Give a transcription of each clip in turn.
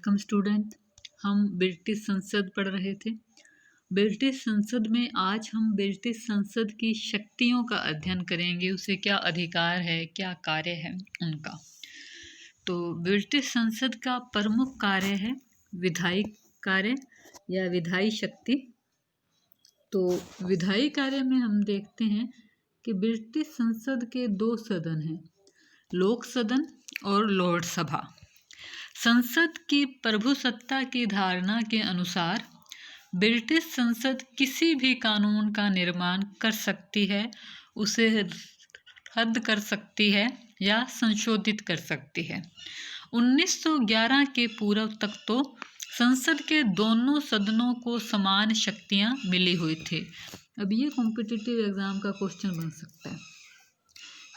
Welcome student. हम British संसद पढ़ रहे थे। ब्रिटिश संसद में आज हम ब्रिटिश संसद की शक्तियों का अध्ययन करेंगे, उसे क्या अधिकार है, क्या कार्य है उनका। तो ब्रिटिश संसद का प्रमुख कार्य है विधायी कार्य या विधायी शक्ति। तो विधायी कार्य में हम देखते हैं कि ब्रिटिश संसद के दो सदन हैं, लोक सदन और लॉर्ड सभा। संसद की प्रभुसत्ता की धारणा के अनुसार ब्रिटिश संसद किसी भी कानून का निर्माण कर सकती है, उसे रद्द कर सकती है या संशोधित कर सकती है। 1911 के पूर्व तक तो संसद के दोनों सदनों को समान शक्तियां मिली हुई थी। अब ये कॉम्पिटिटिव एग्जाम का क्वेश्चन बन सकता है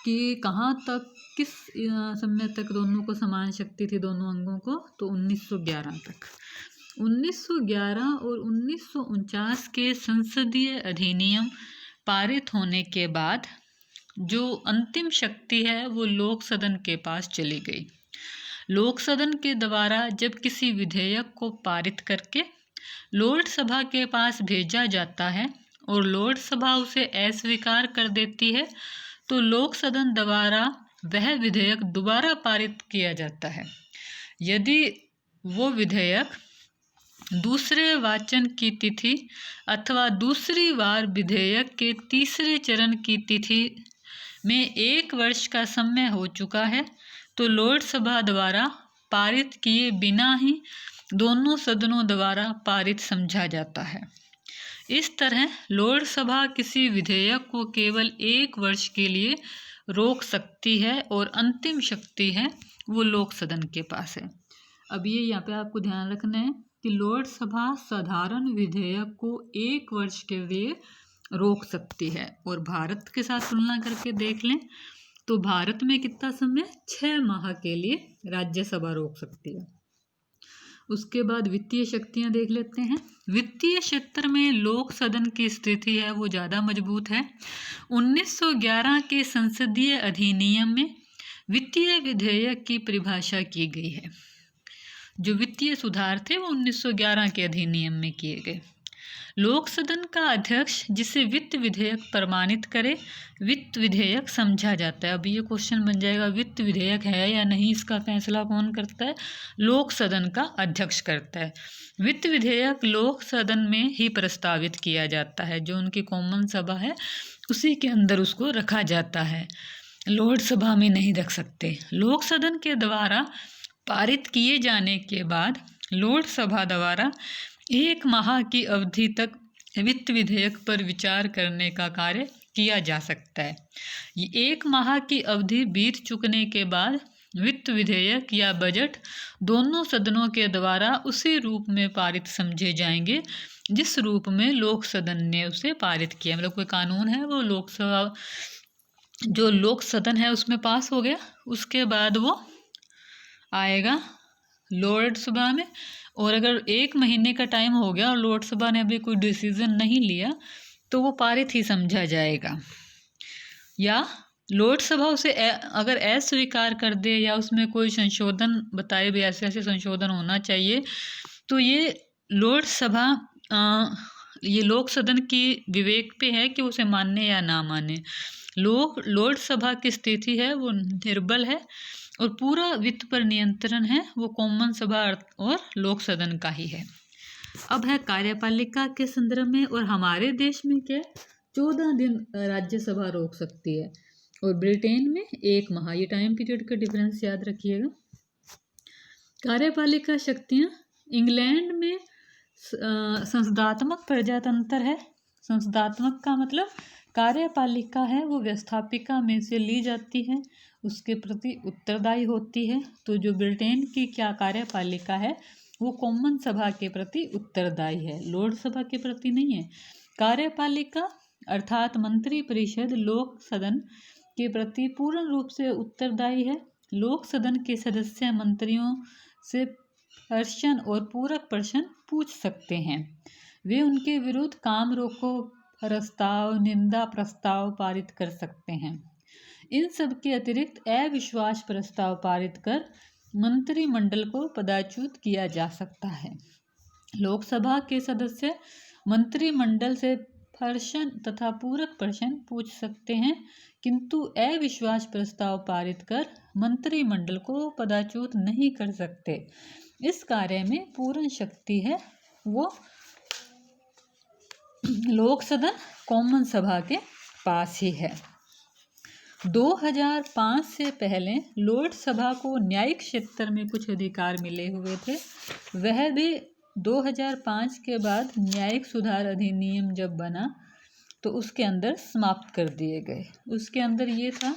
कि कहाँ तक, किस समय तक दोनों को समान शक्ति थी, दोनों अंगों को। तो 1911 तक। 1911 और 1949 के संसदीय अधिनियम पारित होने के बाद जो अंतिम शक्ति है वो लोक सदन के पास चली गई। लोक सदन के द्वारा जब किसी विधेयक को पारित करके लॉर्ड सभा के पास भेजा जाता है और लॉर्ड सभा उसे अस्वीकार कर देती है, तो लोक सदन द्वारा वह विधेयक दोबारा पारित किया जाता है। यदि वो विधेयक दूसरे वाचन की तिथि अथवा दूसरी बार विधेयक के तीसरे चरण की तिथि में 1 वर्ष का समय हो चुका है, तो लॉर्ड सभा द्वारा पारित किए बिना ही दोनों सदनों द्वारा पारित समझा जाता है। इस तरह लॉर्ड सभा किसी विधेयक को केवल 1 वर्ष के लिए रोक सकती है और अंतिम शक्ति है वो लोक सदन के पास है। अब ये यहाँ पे आपको ध्यान रखना है कि लॉर्ड सभा साधारण विधेयक को 1 वर्ष के लिए रोक सकती है। और भारत के साथ तुलना करके देख लें तो भारत में कितना समय, 6 माह के लिए राज्यसभा रोक सकती है। उसके बाद वित्तीय शक्तियां देख लेते हैं। वित्तीय क्षेत्र में लोक सदन की स्थिति है वो ज़्यादा मजबूत है। 1911 के संसदीय अधिनियम में वित्तीय विधेयक की परिभाषा की गई है। जो वित्तीय सुधार थे वो 1911 के अधिनियम में किए गए। लोक सदन का अध्यक्ष जिसे वित्त विधेयक प्रमाणित करे, वित्त विधेयक समझा जाता है। अब ये क्वेश्चन बन जाएगा, वित्त विधेयक है या नहीं, इसका फैसला कौन करता है? लोक सदन का अध्यक्ष करता है। वित्त विधेयक लोक सदन में ही प्रस्तावित किया जाता है, जो उनकी कॉमन सभा है उसी के अंदर उसको रखा जाता है, लॉर्ड सभा में नहीं रख सकते। लोक सदन के द्वारा पारित किए जाने के बाद लॉर्ड सभा द्वारा 1 माह की अवधि तक वित्त विधेयक पर विचार करने का कार्य किया जा सकता है। ये 1 माह की अवधि बीत चुकने के बाद वित्त विधेयक या बजट दोनों सदनों के द्वारा उसी रूप में पारित समझे जाएंगे जिस रूप में लोक सदन ने उसे पारित किया। मतलब कोई कानून है वो लोकसभा, जो लोक सदन है उसमें पास हो गया, उसके बाद वो आएगा लॉर्ड सभा में। और अगर 1 महीने का टाइम हो गया और लॉर्ड सभा ने अभी कोई डिसीजन नहीं लिया तो वो पारित ही समझा जाएगा। या लॉर्ड सभा उसे अगर अस्वीकार कर दे या उसमें कोई संशोधन बताए भी, ऐसे ऐसे संशोधन होना चाहिए, तो ये लॉर्ड सभा ये लोक सदन की विवेक पे है कि उसे माने या ना माने। लॉर्ड सभा की स्थिति है वो निर्बल है और पूरा वित्त पर नियंत्रण है वो कॉमन सभा और लोक सदन का ही है। अब है कार्यपालिका के संदर्भ में, और हमारे देश में क्या 14 दिन राज्यसभा रोक सकती है और ब्रिटेन में 1 माह। ये टाइम पीरियड का डिफरेंस याद रखिएगा। कार्यपालिका शक्तियाँ इंग्लैंड में संसदात्मक प्रजातंत्र है। संसदात्मक का मतलब कार्यपालिका है वो व्यवस्थापिका में से ली जाती है, उसके प्रति उत्तरदायी होती है। तो जो ब्रिटेन की क्या कार्यपालिका है वो कॉमन सभा के प्रति उत्तरदायी है, लॉर्ड सभा के प्रति नहीं है। कार्यपालिका अर्थात मंत्री परिषद लोक सदन के प्रति पूर्ण रूप से उत्तरदायी है। लोक सदन के सदस्य मंत्रियों से प्रश्न और पूरक प्रश्न पूछ सकते हैं। वे उनके विरुद्ध काम रोको प्रस्ताव, निंदा प्रस्ताव पारित कर सकते हैं। इन सब के अतिरिक्त अविश्वास प्रस्ताव पारित कर मंत्रिमंडल को पदच्युत किया जा सकता है। लोकसभा के सदस्य मंत्रिमंडल से प्रश्न तथा पूरक प्रश्न पूछ सकते हैं, किंतु अविश्वास प्रस्ताव पारित कर मंत्रिमंडल को पदच्युत नहीं कर सकते। इस कार्य में पूर्ण शक्ति है वो लोक सदन कॉमन सभा के पास ही है। 2005 से पहले लोकसभा को न्यायिक क्षेत्र में कुछ अधिकार मिले हुए थे, वह भी 2005 के बाद न्यायिक सुधार अधिनियम जब बना तो उसके अंदर समाप्त कर दिए गए। उसके अंदर ये था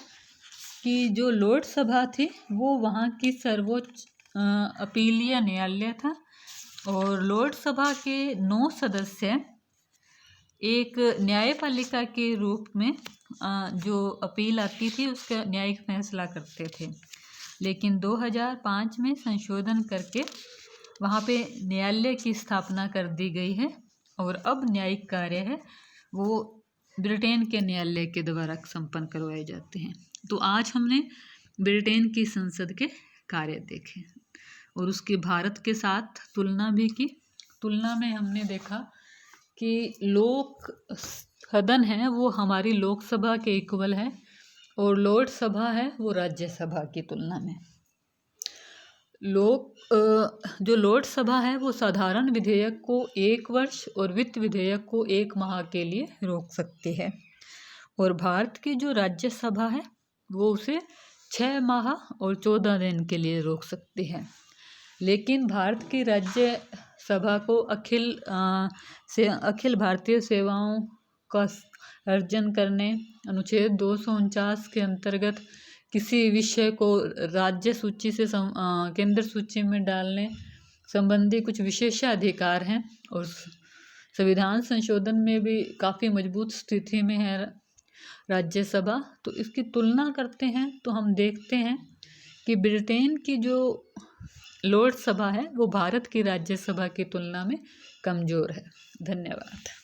कि जो लोकसभा थी वो वहाँ की सर्वोच्च अपीलीय न्यायालय था, और लोकसभा के 9 सदस्य एक न्यायपालिका के रूप में जो अपील आती थी उसका न्यायिक फैसला करते थे। लेकिन 2005 में संशोधन करके वहाँ पे न्यायालय की स्थापना कर दी गई है, और अब न्यायिक कार्य है वो ब्रिटेन के न्यायालय के द्वारा संपन्न करवाए जाते हैं। तो आज हमने ब्रिटेन की संसद के कार्य देखे और उसके भारत के साथ तुलना भी की। तुलना में हमने देखा कि लोक सदन है वो हमारी लोकसभा के इक्वल है, और लोकसभा है वो राज्यसभा की तुलना में। जो लोकसभा है वो साधारण विधेयक को 1 वर्ष और वित्त विधेयक को 1 माह के लिए रोक सकती है, और भारत की जो राज्यसभा है वो उसे 6 माह और 14 दिन के लिए रोक सकती है। लेकिन भारत की राज्यसभा को अखिल भारतीय सेवाओं का अर्जन करने, अनुच्छेद 249 के अंतर्गत किसी विषय को राज्य सूची से केंद्र सूची में डालने संबंधी कुछ विशेषाधिकार हैं, और संविधान संशोधन में भी काफ़ी मजबूत स्थिति में है राज्यसभा। तो इसकी तुलना करते हैं तो हम देखते हैं कि ब्रिटेन की जो लोकसभा है वो भारत की राज्यसभा की तुलना में कमज़ोर है। धन्यवाद।